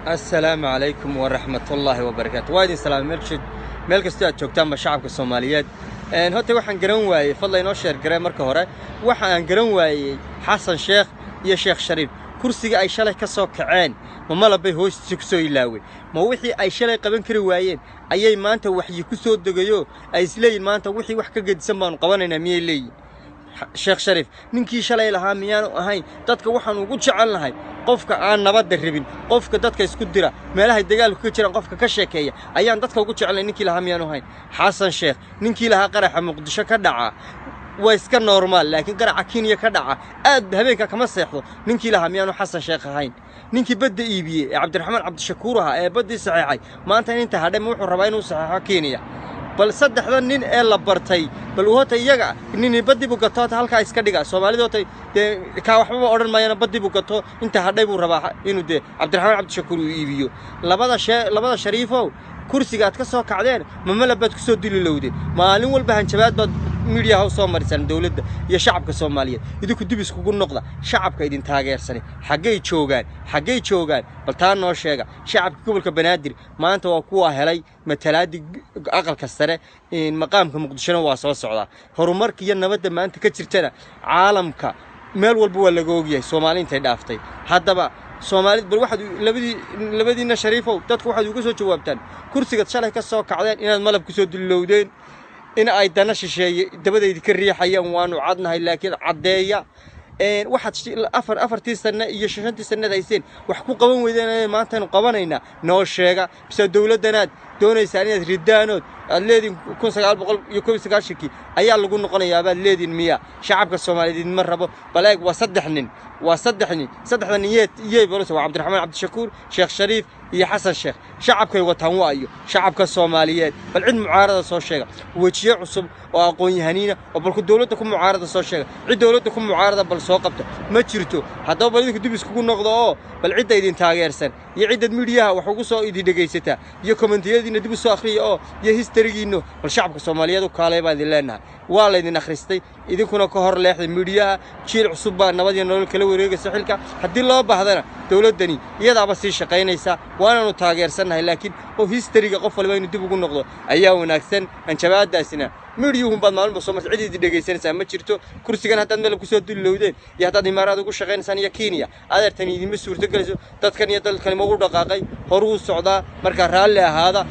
السلام عليكم ورحمة الله وبركاته. وايد سلام مeel kasta aad joogtaan ba shacabka Soomaaliyeed horta waxaan garan waayay fadlan inoo sheer garay marka hore waxaan garan waayay Xasan Sheekh iyo Sheekh Shariif kursiga ay shalay ka soo kaceen ma malabay hoostiisa ku soo ilaaway ma wixii ay shalay qaban kari waayeen ayay maanta waxyi ku soo degayo ay isleeyeen maanta wixii wax ka gedisan baan qabanaynaa miyay leeyihiin Sheekh Shariif ninkii shalay lahaa miyaanu ahayn dadka waxaan ugu jecelnahay qofka aan nabad rabin qofka dadka isku dira meelaha dagaalku ka jiraan qofka ka sheekeeya ayaan dadka ugu jecelnahay ninkii lahaa miyaanu ahayn Xasan Sheekh ninkii lahaa qaraxa Muqdisho ka dhaca waa iska normal laakiin qaraxa Kenya ka dhaca aad habeenka kama seexdo ninkii lahaa miyaanu Xasan Sheekh ahayn ninkii badda iibiyay Cabdiraxmaan Cabdishakuur aha ee badii saxiixay maanta inta hadhay wuxuu rabaa inuu saxiixo Kenya bal saddexdan nin ee la bartay bal hoota iyaga nin badii buu gato halka iska dhiga Soomaalidood ka waxba oran maayana badii buu gato inta hadhay buu rabaa inuu Cabdiraxmaan Cabdishakuur uu iibiyo labada Shariifow kursiga aad ka soo kacdeen ma malabad ku soo dililowdeen maalin walba hanjabaad bad media house soo marisan dawladda iyo shacabka Soomaaliyeed idinku dib iskugu noqda shacabka idin taageersan xagee joogaan bal taan noo sheega shacabka gobolka Banaadir maanta waa kuwa helay matalaadi aqalka sare in maqaamka Muqdisho waa soo socda horumarka iyo nabadda maanta ka jirtana caalamka meel walba waa laga ogyahay Soomaaliyeed dhaaftay haddaba Soomaaliyeed bal waxaad labadiina Shariifow dadku waxaad uga soo jawaabtaan kursiga shalay ka soo kacdeen inaad malab ku soo dilowdeen in ay dana shisheeye dabadaydi ka riixayaan waanu cadnahay laakiin cadeeya waxaad afartii sano iyo shantii sanad hayseen wax ku qaban weydeen maanta inuu qabanayna noo sheega bisa dawladanaad doonaysaa inaad ridaanood aad leedin 1999 ayaa lagu noqonayaa baad leedin miya shacabka Soomaaliyeed ma rabo baleeg waa saddex nin saddexdan iyay bolos waa Cabdiraxmaan Cabdishakuur Sheekh Shariif iyo Xasan Sheekh shacabkay wataan waayo shacabka Soomaaliyeed bal cid mucaarada soo sheega wajiyo cusub oo aqoon-yahaniina oo balku dawladda ku mucaarada soo sheega cid dawladda ku mucaarada bal soo qabta ma jirto haddaba bal idinku dib iskugu noqdo oo bal cid idin taageersan iyo cid media wax ugu soo idin dhageysata iyo commentiyadiina dib u soo akhriyo oo iyo historygiino bal shacabka Soomaaliyeed u kaalay baa idin leenahay waa la idin akhristay idinkuna ka hor leexday media jiil cusub baa nabad iyo nolol kala wareegaysa xilka haddii loo baahdana dawladdani iyadaaba sii shaqaynaysa waanaanu taageersanahay laakiin oo historyga qof walba inuu dib ugu noqdo ayaa wanaagsan anjabaadaasina meediyuhum baad maalmo soo martay cid dhageysanaysa ma jirto kursigan haddaad meel ku soo dilowdeen iyo haddaad imaaraad ugu shaqaynaysan iyo Kenya adeertan idin suurto galayso dadkan iyo dalkan ma ugu dhaqaaqay horu socdaa marka raalli ahaada